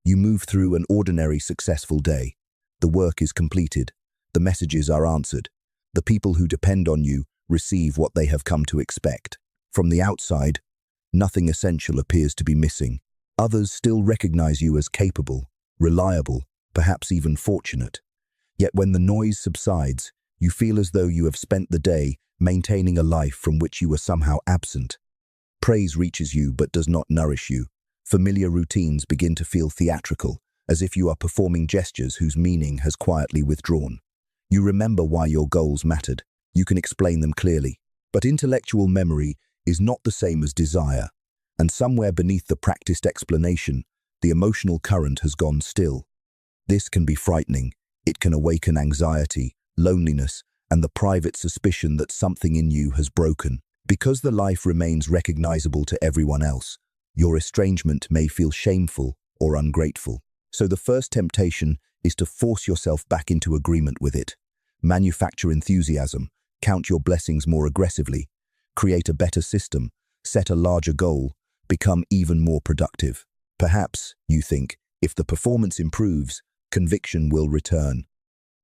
You move through an ordinary, successful day. The work is completed. The messages are answered. The people who depend on you receive what they have come to expect. From the outside, nothing essential appears to be missing. Others still recognize you as capable, reliable, perhaps even fortunate. Yet when the noise subsides, you feel as though you have spent the day maintaining a life from which you were somehow absent. Praise reaches you but does not nourish you. Familiar routines begin to feel theatrical, as if you are performing gestures whose meaning has quietly withdrawn. You remember why your goals mattered. You can explain them clearly. But intellectual memory is not the same as desire, and somewhere beneath the practiced explanation, the emotional current has gone still. This can be frightening. It can awaken anxiety, loneliness, and the private suspicion that something in you has broken. Because the life remains recognizable to everyone else, your estrangement may feel shameful or ungrateful. So the first temptation is to force yourself back into agreement with it. Manufacture enthusiasm, count your blessings more aggressively, create a better system, set a larger goal, become even more productive. Perhaps, you think, if the performance improves, conviction will return.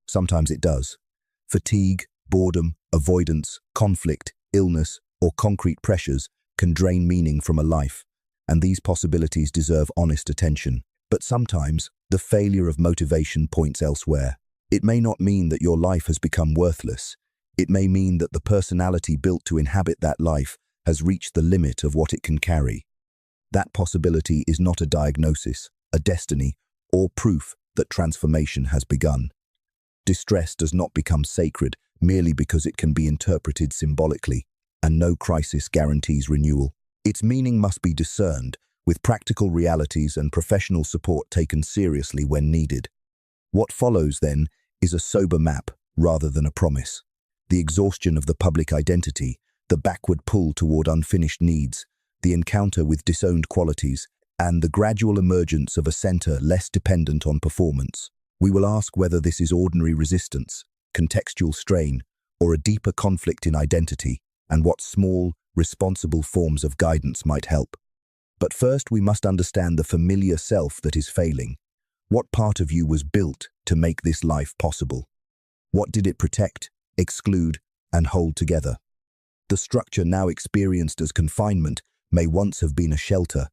Sometimes it does. Fatigue, boredom, avoidance, conflict, illness, or concrete pressures can drain meaning from a life, and these possibilities deserve honest attention. But sometimes, the failure of motivation points elsewhere. It may not mean that your life has become worthless. It may mean that the personality built to inhabit that life has reached the limit of what it can carry. That possibility is not a diagnosis, a destiny, or proof that transformation has begun. Distress does not become sacred merely because it can be interpreted symbolically, and no crisis guarantees renewal. Its meaning must be discerned, with practical realities and professional support taken seriously when needed. What follows, then, is a sober map rather than a promise. The exhaustion of the public identity, the backward pull toward unfinished needs, the encounter with disowned qualities, and the gradual emergence of a center less dependent on performance. We will ask whether this is ordinary resistance, contextual strain, or a deeper conflict in identity, and what small, responsible forms of guidance might help. But first, we must understand the familiar self that is failing. What part of you was built to make this life possible? What did it protect, exclude, and hold together? The structure now experienced as confinement may once have been a shelter.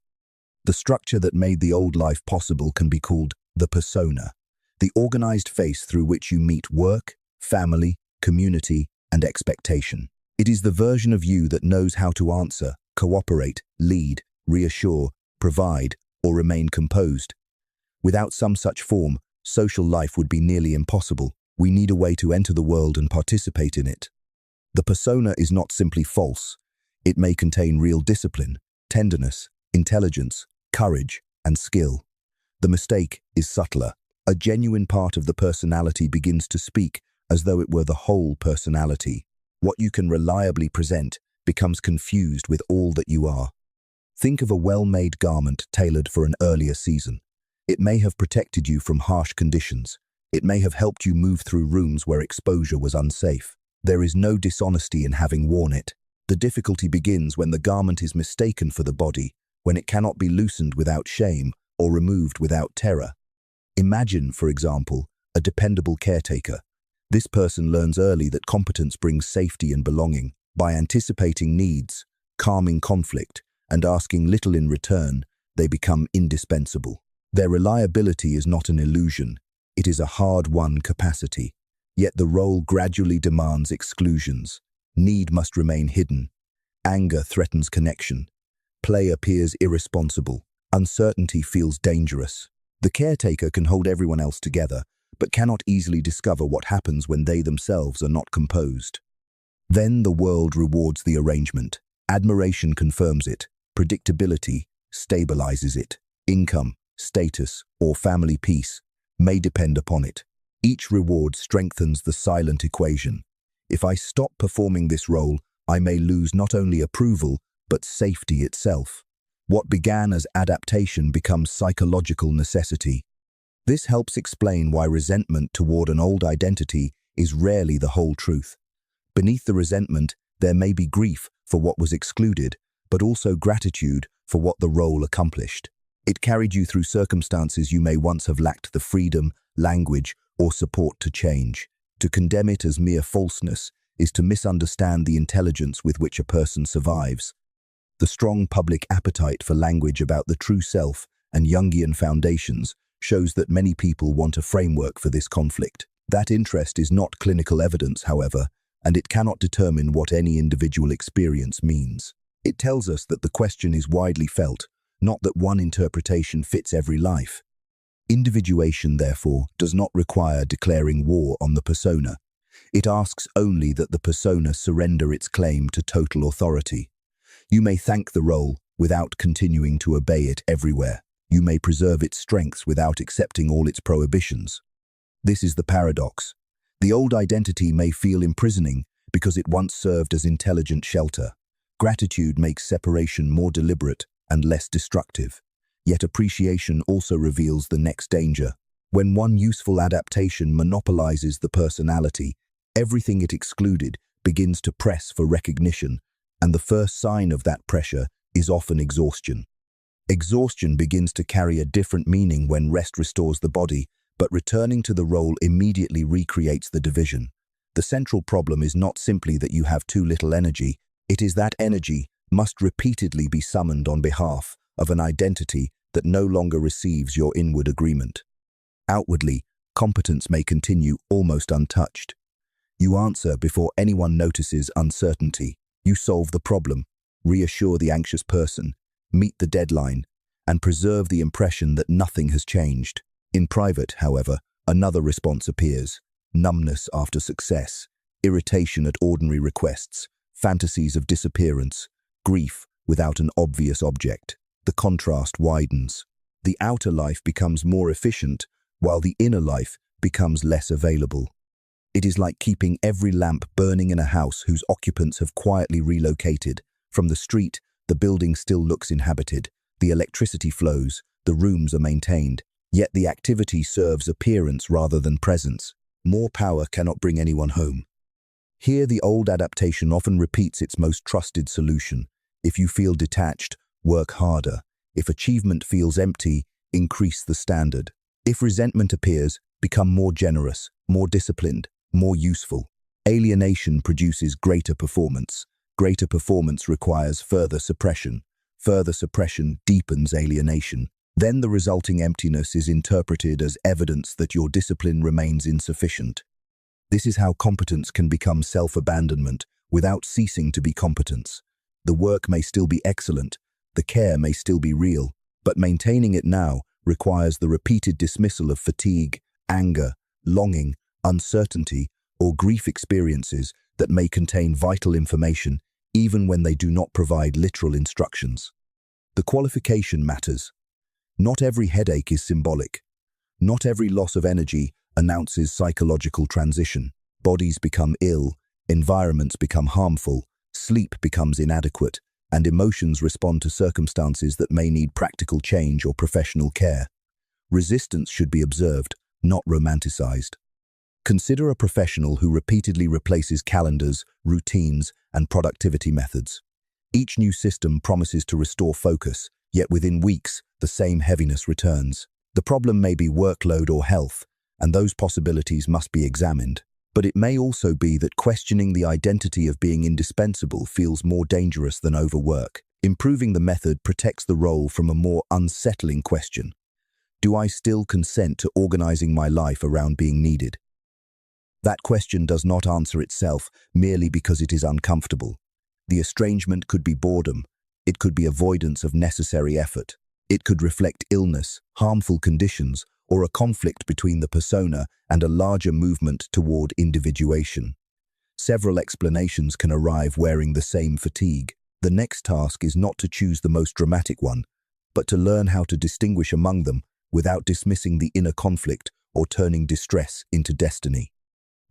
The structure that made the old life possible can be called the persona, the organized face through which you meet work, family, community, and expectation. It is the version of you that knows how to answer, cooperate, lead, reassure, provide, or remain composed. Without some such form, social life would be nearly impossible. We need a way to enter the world and participate in it. The persona is not simply false. It may contain real discipline, tenderness, intelligence, courage, and skill. The mistake is subtler. A genuine part of the personality begins to speak as though it were the whole personality. What you can reliably present becomes confused with all that you are. Think of a well-made garment tailored for an earlier season. It may have protected you from harsh conditions. It may have helped you move through rooms where exposure was unsafe. There is no dishonesty in having worn it. The difficulty begins when the garment is mistaken for the body, when it cannot be loosened without shame or removed without terror. Imagine, for example, a dependable caretaker. This person learns early that competence brings safety and belonging. By anticipating needs, calming conflict, and asking little in return, they become indispensable. Their reliability is not an illusion. It is a hard-won capacity. Yet the role gradually demands exclusions. Need must remain hidden. Anger threatens connection. Play appears irresponsible. Uncertainty feels dangerous. The caretaker can hold everyone else together, but cannot easily discover what happens when they themselves are not composed. Then the world rewards the arrangement. Admiration confirms it. Predictability stabilizes it. Income, status, or family peace may depend upon it. Each reward strengthens the silent equation. If I stop performing this role, I may lose not only approval, but safety itself. What began as adaptation becomes psychological necessity. This helps explain why resentment toward an old identity is rarely the whole truth. Beneath the resentment, there may be grief for what was excluded, but also gratitude for what the role accomplished. It carried you through circumstances you may once have lacked the freedom, language, or support to change. To condemn it as mere falseness is to misunderstand the intelligence with which a person survives. The strong public appetite for language about the true self and Jungian foundations shows that many people want a framework for this conflict. That interest is not clinical evidence, however, and it cannot determine what any individual experience means. It tells us that the question is widely felt, not that one interpretation fits every life. Individuation, therefore, does not require declaring war on the persona. It asks only that the persona surrender its claim to total authority. You may thank the role without continuing to obey it everywhere. You may preserve its strengths without accepting all its prohibitions. This is the paradox. The old identity may feel imprisoning because it once served as intelligent shelter. Gratitude makes separation more deliberate and less destructive. Yet appreciation also reveals the next danger. When one useful adaptation monopolizes the personality, everything it excluded begins to press for recognition, and the first sign of that pressure is often exhaustion. Exhaustion begins to carry a different meaning when rest restores the body, but returning to the role immediately recreates the division. The central problem is not simply that you have too little energy, it is that energy must repeatedly be summoned on behalf of an identity that no longer receives your inward agreement. Outwardly, competence may continue almost untouched. You answer before anyone notices uncertainty. You solve the problem, reassure the anxious person, meet the deadline, and preserve the impression that nothing has changed. In private, however, another response appears: numbness after success, irritation at ordinary requests, fantasies of disappearance, grief without an obvious object. The contrast widens. The outer life becomes more efficient, while the inner life becomes less available. It is like keeping every lamp burning in a house whose occupants have quietly relocated. From the street, the building still looks inhabited. The electricity flows, the rooms are maintained, yet the activity serves appearance rather than presence. More power cannot bring anyone home. Here the old adaptation often repeats its most trusted solution. If you feel detached, work harder. If achievement feels empty, increase the standard. If resentment appears, become more generous, more disciplined, more useful. Alienation produces greater performance. Greater performance requires further suppression. Further suppression deepens alienation. Then the resulting emptiness is interpreted as evidence that your discipline remains insufficient. This is how competence can become self-abandonment without ceasing to be competence. The work may still be excellent, the care may still be real, but maintaining it now requires the repeated dismissal of fatigue, anger, longing, uncertainty, or grief experiences that may contain vital information even when they do not provide literal instructions. The qualification matters. Not every headache is symbolic. Not every loss of energy announces psychological transition. Bodies become ill, environments become harmful, sleep becomes inadequate, and emotions respond to circumstances that may need practical change or professional care. Resistance should be observed, not romanticized. Consider a professional who repeatedly replaces calendars, routines, and productivity methods. Each new system promises to restore focus, yet within weeks, the same heaviness returns. The problem may be workload or health, and those possibilities must be examined. But it may also be that questioning the identity of being indispensable feels more dangerous than overwork. Improving the method protects the role from a more unsettling question. Do I still consent to organizing my life around being needed? That question does not answer itself merely because it is uncomfortable. The estrangement could be boredom. It could be avoidance of necessary effort. It could reflect illness, harmful conditions, or a conflict between the persona and a larger movement toward individuation. Several explanations can arrive wearing the same fatigue. The next task is not to choose the most dramatic one, but to learn how to distinguish among them without dismissing the inner conflict or turning distress into destiny.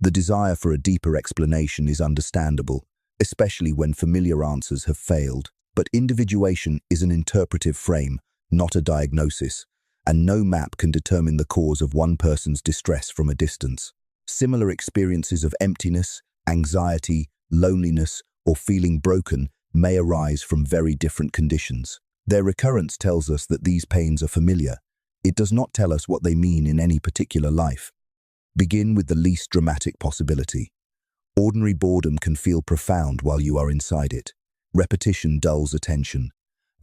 The desire for a deeper explanation is understandable, especially when familiar answers have failed. But individuation is an interpretive frame, not a diagnosis, and no map can determine the cause of one person's distress from a distance. Similar experiences of emptiness, anxiety, loneliness, or feeling broken may arise from very different conditions. Their recurrence tells us that these pains are familiar. It does not tell us what they mean in any particular life. Begin with the least dramatic possibility. Ordinary boredom can feel profound while you are inside it. Repetition dulls attention.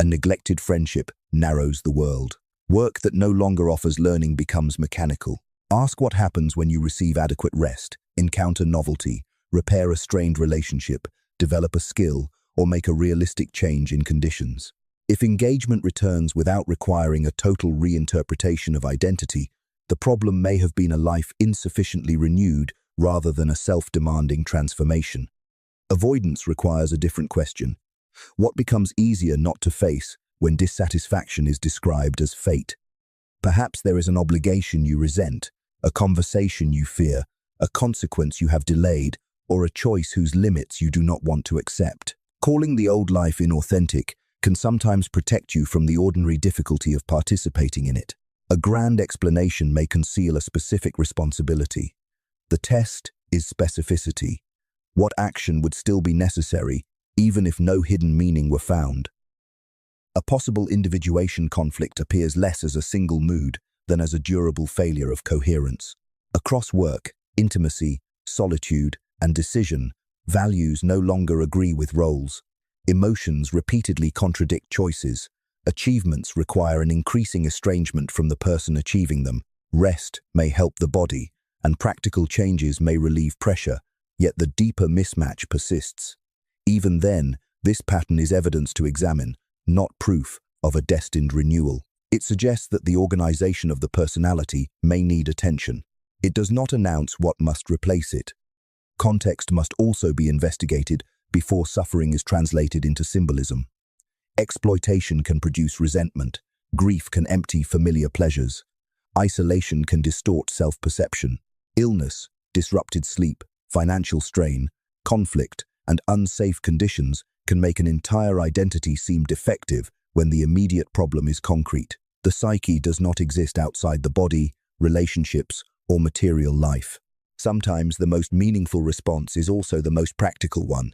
A neglected friendship narrows the world. Work that no longer offers learning becomes mechanical. Ask what happens when you receive adequate rest, encounter novelty, repair a strained relationship, develop a skill, or make a realistic change in conditions. If engagement returns without requiring a total reinterpretation of identity, the problem may have been a life insufficiently renewed rather than a self-demanding transformation. Avoidance requires a different question. What becomes easier not to face when dissatisfaction is described as fate? Perhaps there is an obligation you resent, a conversation you fear, a consequence you have delayed, or a choice whose limits you do not want to accept. Calling the old life inauthentic can sometimes protect you from the ordinary difficulty of participating in it. A grand explanation may conceal a specific responsibility. The test is specificity. What action would still be necessary, even if no hidden meaning were found? A possible individuation conflict appears less as a single mood than as a durable failure of coherence. Across work, intimacy, solitude, and decision, values no longer agree with roles. Emotions repeatedly contradict choices. Achievements require an increasing estrangement from the person achieving them. Rest may help the body, and practical changes may relieve pressure, yet the deeper mismatch persists. Even then, this pattern is evidence to examine, not proof of a destined renewal. It suggests that the organization of the personality may need attention. It does not announce what must replace it. Context must also be investigated before suffering is translated into symbolism. Exploitation can produce resentment. Grief can empty familiar pleasures. Isolation can distort self-perception. Illness, disrupted sleep, financial strain, conflict, and unsafe conditions can make an entire identity seem defective when the immediate problem is concrete. The psyche does not exist outside the body, relationships, or material life. Sometimes the most meaningful response is also the most practical one.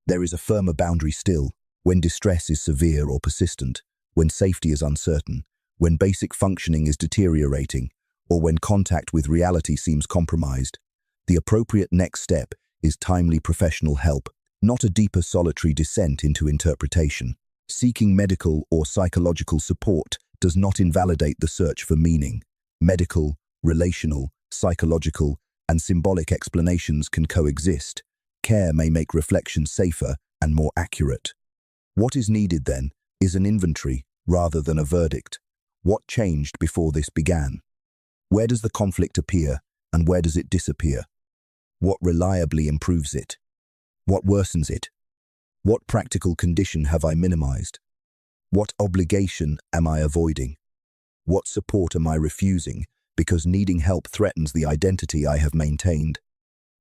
There is a firmer boundary still, when distress is severe or persistent, when safety is uncertain, when basic functioning is deteriorating, or when contact with reality seems compromised. The appropriate next step is timely professional help, not a deeper solitary descent into interpretation. Seeking medical or psychological support does not invalidate the search for meaning. Medical, relational, psychological, and symbolic explanations can coexist. Care may make reflection safer and more accurate. What is needed, then, is an inventory rather than a verdict. What changed before this began? Where does the conflict appear, and where does it disappear? What reliably improves it? What worsens it? What practical condition have I minimized? What obligation am I avoiding? What support am I refusing because needing help threatens the identity I have maintained?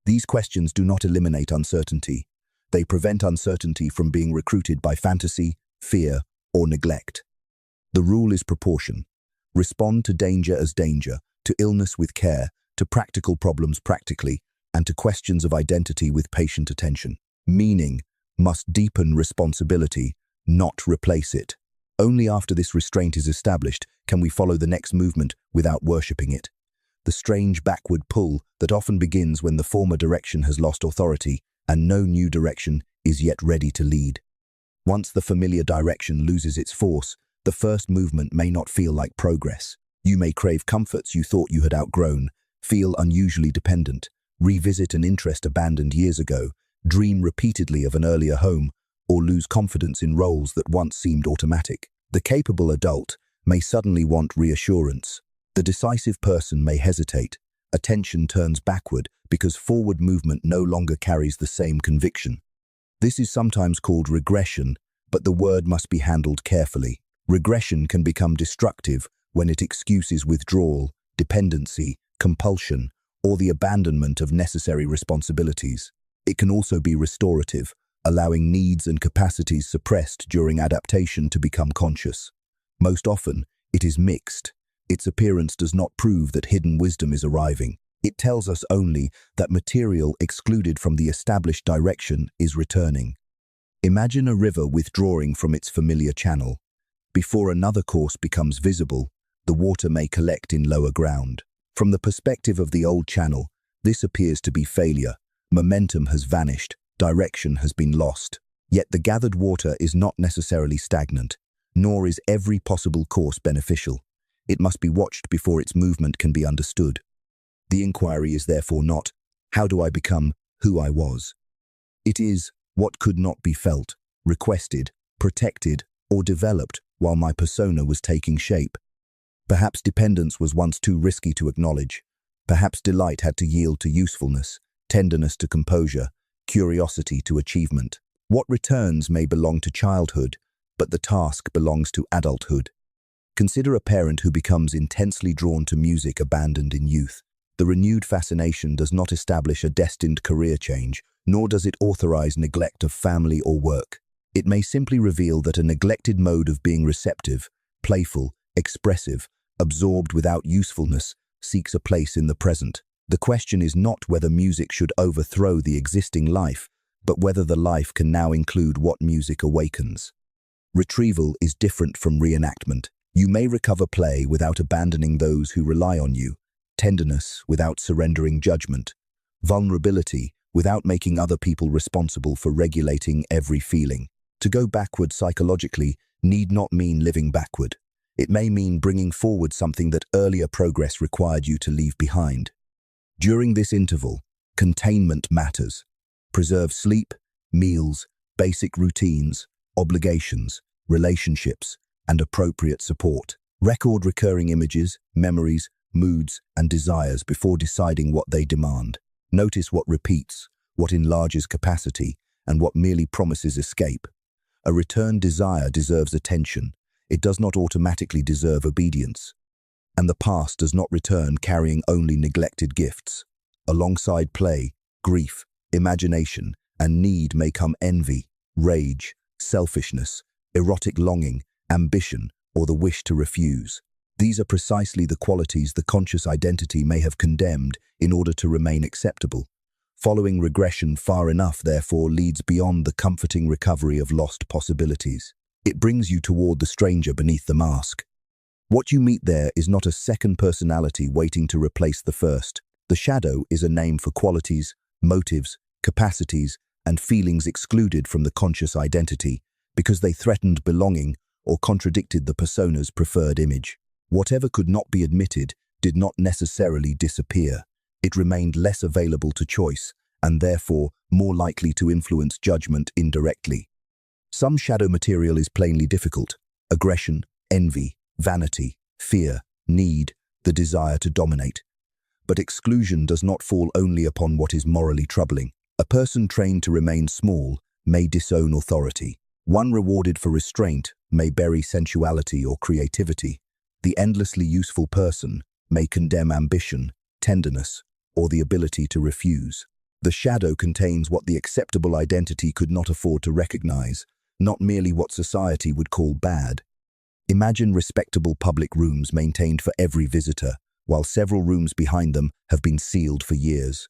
These questions do not eliminate uncertainty. They prevent uncertainty from being recruited by fantasy, fear, or neglect. The rule is proportion. Respond to danger as danger, to illness with care, to practical problems practically, and to questions of identity with patient attention. Meaning must deepen responsibility, not replace it. Only after this restraint is established can we follow the next movement without worshipping it. The strange backward pull that often begins when the former direction has lost authority and no new direction is yet ready to lead. Once the familiar direction loses its force, the first movement may not feel like progress. You may crave comforts you thought you had outgrown, feel unusually dependent, revisit an interest abandoned years ago, dream repeatedly of an earlier home, or lose confidence in roles that once seemed automatic. The capable adult may suddenly want reassurance. The decisive person may hesitate. Attention turns backward because forward movement no longer carries the same conviction. This is sometimes called regression, but the word must be handled carefully. Regression can become destructive when it excuses withdrawal, dependency, compulsion, or the abandonment of necessary responsibilities. It can also be restorative, allowing needs and capacities suppressed during adaptation to become conscious. Most often, it is mixed. Its appearance does not prove that hidden wisdom is arriving. It tells us only that material excluded from the established direction is returning. Imagine a river withdrawing from its familiar channel. Before another course becomes visible, the water may collect in lower ground. From the perspective of the old channel, this appears to be failure. Momentum has vanished, direction has been lost. Yet the gathered water is not necessarily stagnant, nor is every possible course beneficial. It must be watched before its movement can be understood. The inquiry is therefore not, how do I become who I was? It is, what could not be felt, requested, protected, or developed while my persona was taking shape? Perhaps dependence was once too risky to acknowledge. Perhaps delight had to yield to usefulness, tenderness to composure, curiosity to achievement. What returns may belong to childhood, but the task belongs to adulthood. Consider a parent who becomes intensely drawn to music abandoned in youth. The renewed fascination does not establish a destined career change, nor does it authorize neglect of family or work. It may simply reveal that a neglected mode of being receptive, playful, expressive, absorbed without usefulness, seeks a place in the present. The question is not whether music should overthrow the existing life, but whether the life can now include what music awakens. Retrieval is different from reenactment. You may recover play without abandoning those who rely on you, tenderness without surrendering judgment, vulnerability without making other people responsible for regulating every feeling. To go backward psychologically need not mean living backward. It may mean bringing forward something that earlier progress required you to leave behind. During this interval, containment matters. Preserve sleep, meals, basic routines, obligations, relationships, and appropriate support. Record recurring images, memories, moods, and desires before deciding what they demand. Notice what repeats, what enlarges capacity, and what merely promises escape. A returned desire deserves attention. It does not automatically deserve obedience. And the past does not return carrying only neglected gifts. Alongside play, grief, imagination, and need may come envy, rage, selfishness, erotic longing, ambition, or the wish to refuse. These are precisely the qualities the conscious identity may have condemned in order to remain acceptable. Following regression far enough, therefore, leads beyond the comforting recovery of lost possibilities. It brings you toward the stranger beneath the mask. What you meet there is not a second personality waiting to replace the first. The shadow is a name for qualities, motives, capacities, and feelings excluded from the conscious identity because they threatened belonging or contradicted the persona's preferred image. Whatever could not be admitted did not necessarily disappear. It remained less available to choice and therefore more likely to influence judgment indirectly. Some shadow material is plainly difficult: aggression, envy, vanity, fear, need, the desire to dominate. But exclusion does not fall only upon what is morally troubling. A person trained to remain small may disown authority. One rewarded for restraint may bury sensuality or creativity. The endlessly useful person may condemn ambition, tenderness, or the ability to refuse. The shadow contains what the acceptable identity could not afford to recognize, not merely what society would call bad. Imagine respectable public rooms maintained for every visitor, while several rooms behind them have been sealed for years.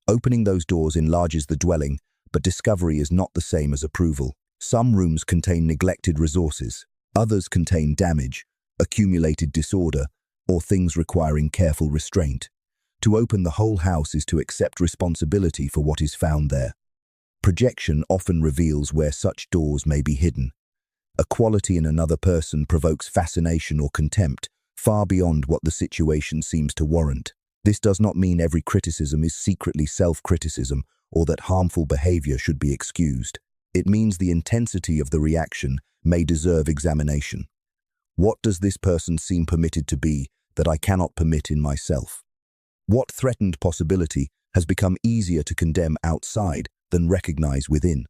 Opening those doors enlarges the dwelling, but discovery is not the same as approval. Some rooms contain neglected resources, others contain damage, accumulated disorder, or things requiring careful restraint. To open the whole house is to accept responsibility for what is found there. Projection often reveals where such doors may be hidden. A quality in another person provokes fascination or contempt, far beyond what the situation seems to warrant. This does not mean every criticism is secretly self-criticism or that harmful behavior should be excused. It means the intensity of the reaction may deserve examination. What does this person seem permitted to be that I cannot permit in myself? What threatened possibility has become easier to condemn outside than recognize within?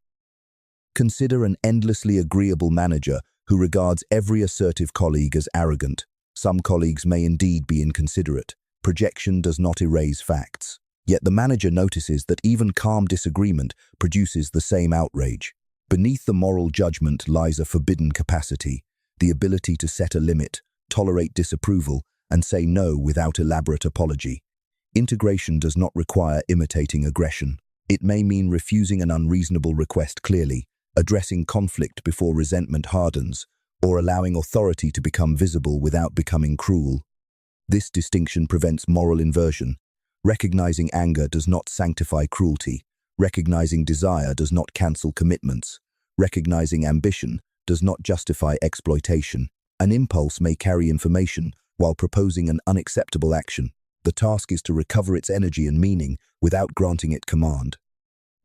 Consider an endlessly agreeable manager who regards every assertive colleague as arrogant. Some colleagues may indeed be inconsiderate. Projection does not erase facts. Yet the manager notices that even calm disagreement produces the same outrage. Beneath the moral judgment lies a forbidden capacity, the ability to set a limit, tolerate disapproval, and say no without elaborate apology. Integration does not require imitating aggression. It may mean refusing an unreasonable request clearly, addressing conflict before resentment hardens, or allowing authority to become visible without becoming cruel. This distinction prevents moral inversion. Recognizing anger does not sanctify cruelty. Recognizing desire does not cancel commitments. Recognizing ambition does not justify exploitation. An impulse may carry information while proposing an unacceptable action. The task is to recover its energy and meaning without granting it command.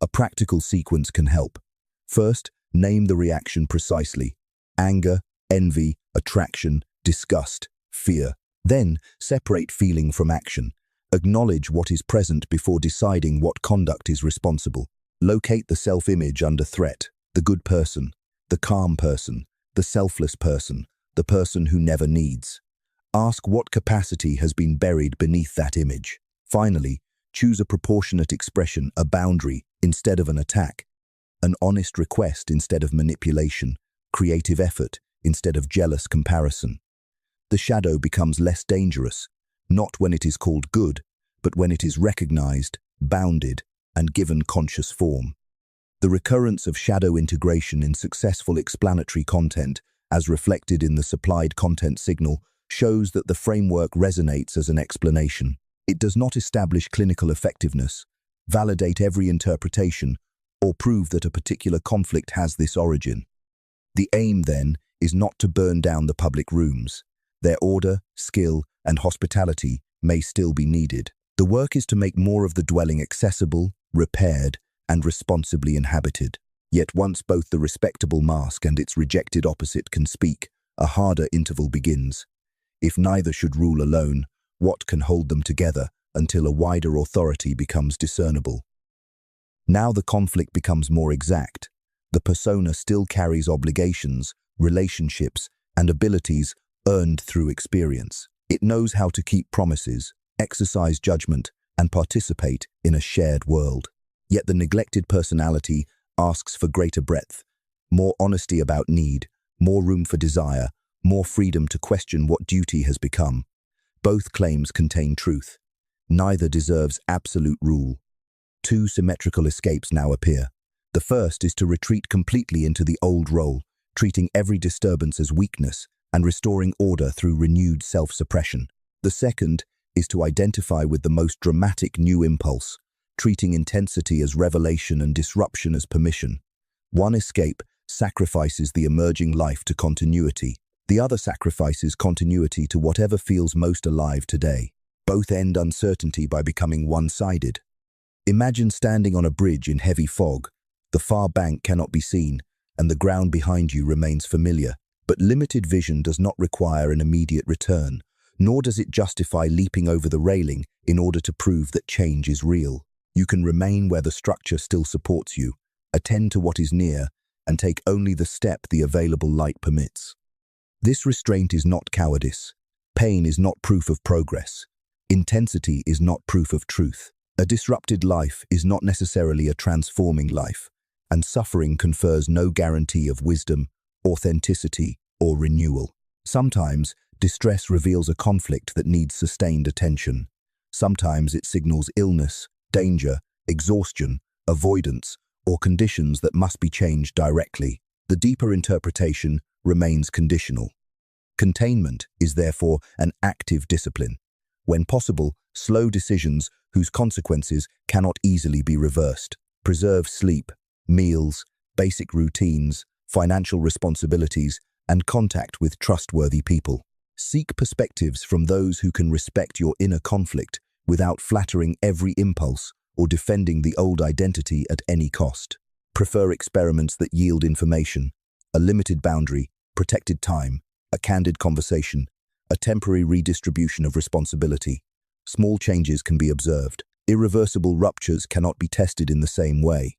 A practical sequence can help. First, name the reaction precisely: anger, envy, attraction, disgust, fear. Then, separate feeling from action. Acknowledge what is present before deciding what conduct is responsible. Locate the self-image under threat: the good person, the calm person, the selfless person, the person who never needs. Ask what capacity has been buried beneath that image. Finally, choose a proportionate expression, a boundary instead of an attack, an honest request instead of manipulation, creative effort instead of jealous comparison. The shadow becomes less dangerous, not when it is called good, but when it is recognized, bounded, and given conscious form. The recurrence of shadow integration in successful explanatory content, as reflected in the supplied content signal, shows that the framework resonates as an explanation. It does not establish clinical effectiveness, validate every interpretation, or prove that a particular conflict has this origin. The aim, then, is not to burn down the public rooms. Their order, skill, and hospitality may still be needed. The work is to make more of the dwelling accessible, repaired, and responsibly inhabited. Yet once both the respectable mask and its rejected opposite can speak, a harder interval begins. If neither should rule alone, what can hold them together until a wider authority becomes discernible? Now the conflict becomes more exact. The persona still carries obligations, relationships, and abilities earned through experience. It knows how to keep promises, exercise judgment, and participate in a shared world. Yet the neglected personality asks for greater breadth, more honesty about need, more room for desire, more freedom to question what duty has become. Both claims contain truth. Neither deserves absolute rule. Two symmetrical escapes now appear. The first is to retreat completely into the old role, treating every disturbance as weakness and restoring order through renewed self-suppression. The second is to identify with the most dramatic new impulse, treating intensity as revelation and disruption as permission. One escape sacrifices the emerging life to continuity. The other sacrifices continuity to whatever feels most alive today. Both end uncertainty by becoming one-sided. Imagine standing on a bridge in heavy fog. The far bank cannot be seen, and the ground behind you remains familiar. But limited vision does not require an immediate return, nor does it justify leaping over the railing in order to prove that change is real. You can remain where the structure still supports you, attend to what is near, and take only the step the available light permits. This restraint is not cowardice. Pain is not proof of progress. Intensity is not proof of truth. A disrupted life is not necessarily a transforming life, and suffering confers no guarantee of wisdom, authenticity, or renewal. Sometimes, distress reveals a conflict that needs sustained attention. Sometimes it signals illness, danger, exhaustion, avoidance, or conditions that must be changed directly. The deeper interpretation remains conditional. Containment is therefore an active discipline. When possible, slow decisions whose consequences cannot easily be reversed. Preserve sleep, meals, basic routines, financial responsibilities, and contact with trustworthy people. Seek perspectives from those who can respect your inner conflict without flattering every impulse or defending the old identity at any cost. Prefer experiments that yield information, a limited boundary, protected time, a candid conversation, a temporary redistribution of responsibility. Small changes can be observed. Irreversible ruptures cannot be tested in the same way.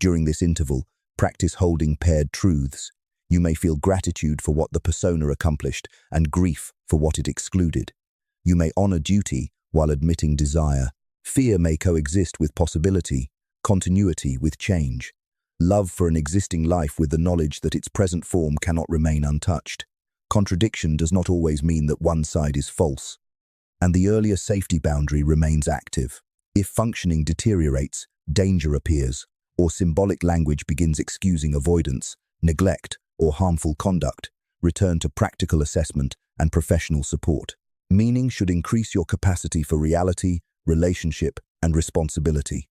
During this interval, practice holding paired truths. You may feel gratitude for what the persona accomplished and grief for what it excluded. You may honor duty while admitting desire. Fear may coexist with possibility, continuity with change. Love for an existing life with the knowledge that its present form cannot remain untouched. Contradiction does not always mean that one side is false, and the earlier safety boundary remains active. If functioning deteriorates, danger appears, or symbolic language begins excusing avoidance, neglect, or harmful conduct, return to practical assessment and professional support. Meaning should increase your capacity for reality, relationship, and responsibility.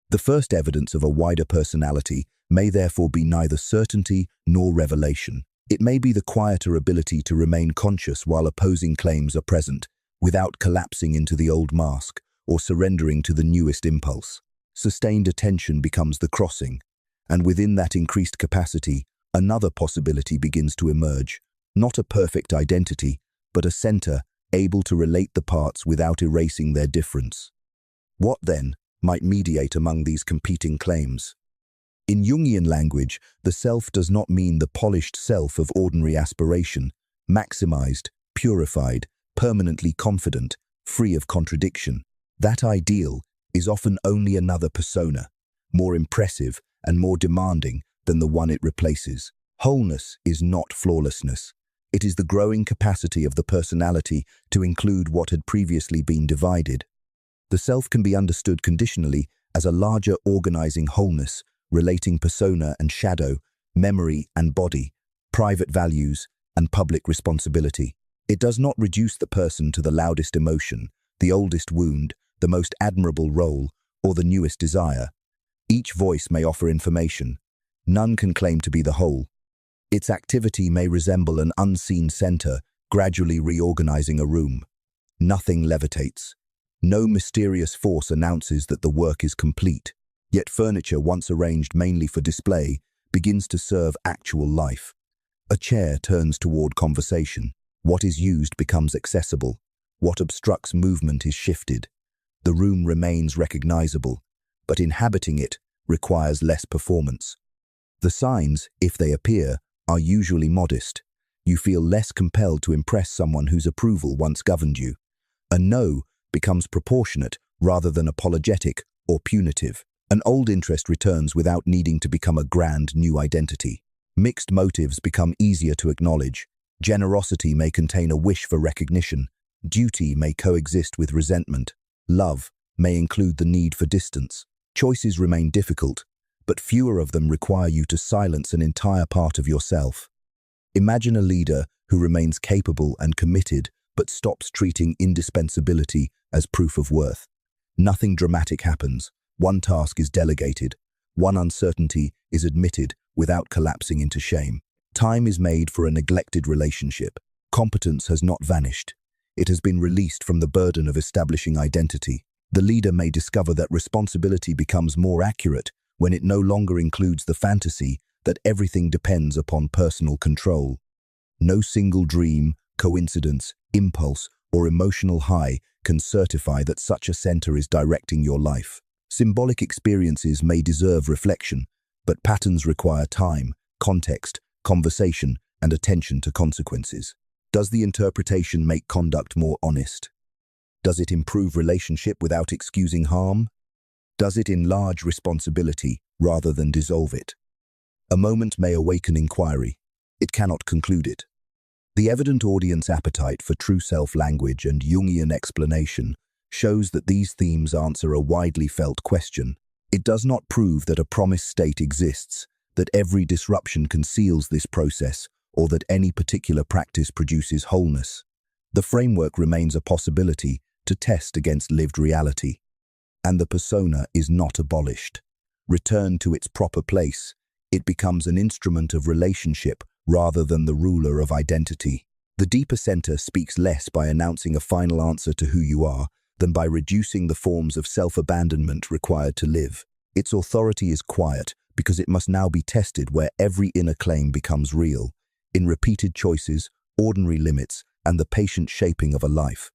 The first evidence of a wider personality may therefore be neither certainty nor revelation. It may be the quieter ability to remain conscious while opposing claims are present, without collapsing into the old mask or surrendering to the newest impulse. Sustained attention becomes the crossing, and within that increased capacity, another possibility begins to emerge. Not a perfect identity, but a center able to relate the parts without erasing their difference. What, then, might mediate among these competing claims? In Jungian language, the self does not mean the polished self of ordinary aspiration, maximized, purified, permanently confident, free of contradiction. That ideal is often only another persona, more impressive and more demanding than the one it replaces. Wholeness is not flawlessness. It is the growing capacity of the personality to include what had previously been divided. The self can be understood conditionally as a larger organizing wholeness, relating persona and shadow, memory and body, private values and public responsibility. It does not reduce the person to the loudest emotion, the oldest wound, the most admirable role, or the newest desire. Each voice may offer information. None can claim to be the whole. Its activity may resemble an unseen center, gradually reorganizing a room. Nothing levitates. No mysterious force announces that the work is complete. Yet furniture, once arranged mainly for display, begins to serve actual life. A chair turns toward conversation. What is used becomes accessible. What obstructs movement is shifted. The room remains recognizable, but inhabiting it requires less performance. The signs, if they appear, are usually modest. You feel less compelled to impress someone whose approval once governed you. A no becomes proportionate rather than apologetic or punitive. An old interest returns without needing to become a grand new identity. Mixed motives become easier to acknowledge. Generosity may contain a wish for recognition. Duty may coexist with resentment. Love may include the need for distance. Choices remain difficult, but fewer of them require you to silence an entire part of yourself. Imagine a leader who remains capable and committed but stops treating indispensability as proof of worth. Nothing dramatic happens. One task is delegated. One uncertainty is admitted without collapsing into shame. Time is made for a neglected relationship. Competence has not vanished. It has been released from the burden of establishing identity. The leader may discover that responsibility becomes more accurate when it no longer includes the fantasy that everything depends upon personal control. No single dream, coincidence, impulse, or emotional high can certify that such a center is directing your life. Symbolic experiences may deserve reflection, but patterns require time, context, conversation, and attention to consequences. Does the interpretation make conduct more honest? Does it improve relationship without excusing harm? Does it enlarge responsibility rather than dissolve it? A moment may awaken inquiry. It cannot conclude it. The evident audience appetite for true self-language and Jungian explanation shows that these themes answer a widely felt question. It does not prove that a promised state exists, that every disruption conceals this process, or that any particular practice produces wholeness. The framework remains a possibility to test against lived reality. And the persona is not abolished. Returned to its proper place, it becomes an instrument of relationship rather than the ruler of identity. The deeper center speaks less by announcing a final answer to who you are than by reducing the forms of self-abandonment required to live. Its authority is quiet because it must now be tested where every inner claim becomes real, in repeated choices, ordinary limits, and the patient shaping of a life.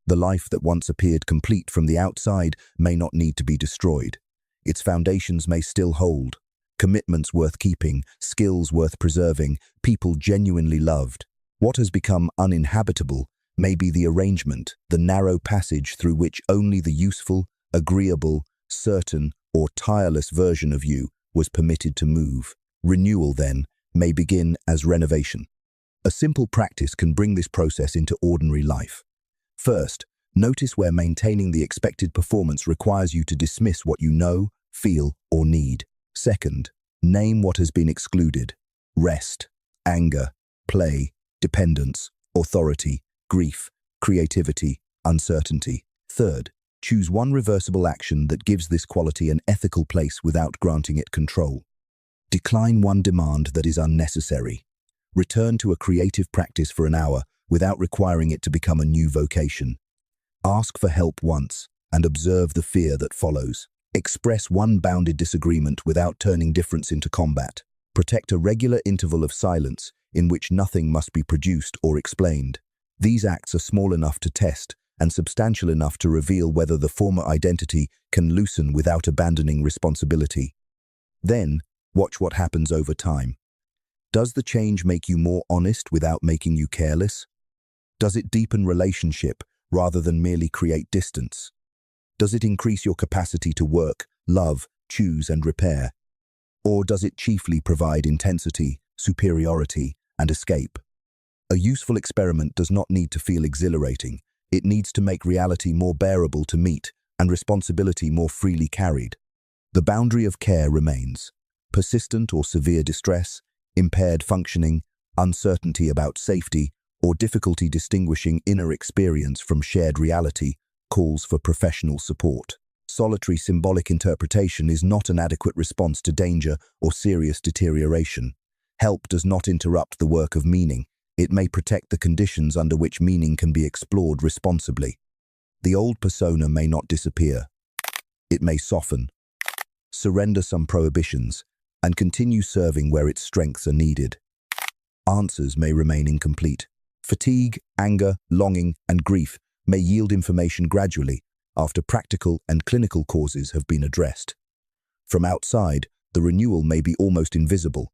The life that once appeared complete from the outside may not need to be destroyed. Its foundations may still hold. Commitments worth keeping, skills worth preserving, people genuinely loved. What has become uninhabitable may be the arrangement, the narrow passage through which only the useful, agreeable, certain, or tireless version of you was permitted to move. Renewal, then, may begin as renovation. A simple practice can bring this process into ordinary life. First, notice where maintaining the expected performance requires you to dismiss what you know, feel, or need. Second, name what has been excluded. Rest, anger, play, dependence, authority, grief, creativity, uncertainty. Third, choose one reversible action that gives this quality an ethical place without granting it control. Decline one demand that is unnecessary. Return to a creative practice for an hour without requiring it to become a new vocation. Ask for help once and observe the fear that follows. Express one bounded disagreement without turning difference into combat. Protect a regular interval of silence in which nothing must be produced or explained. These acts are small enough to test and substantial enough to reveal whether the former identity can loosen without abandoning responsibility. Then, watch what happens over time. Does the change make you more honest without making you careless? Does it deepen relationship rather than merely create distance? Does it increase your capacity to work, love, choose, and repair? Or does it chiefly provide intensity, superiority, and escape? A useful experiment does not need to feel exhilarating. It needs to make reality more bearable to meet and responsibility more freely carried. The boundary of care remains. Persistent or severe distress, impaired functioning, uncertainty about safety, or difficulty distinguishing inner experience from shared reality calls for professional support. Solitary symbolic interpretation is not an adequate response to danger or serious deterioration. Help does not interrupt the work of meaning. It may protect the conditions under which meaning can be explored responsibly. The old persona may not disappear. It may soften, surrender some prohibitions, and continue serving where its strengths are needed. Answers may remain incomplete. Fatigue, anger, longing, and grief may yield information gradually after practical and clinical causes have been addressed. From outside, the renewal may be almost invisible.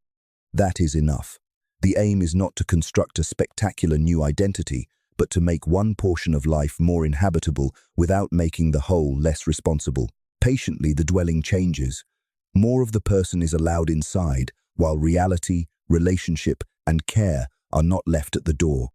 That is enough. The aim is not to construct a spectacular new identity, but to make one portion of life more inhabitable without making the whole less responsible. Patiently, the dwelling changes. More of the person is allowed inside, while reality, relationship, and care are not left at the door.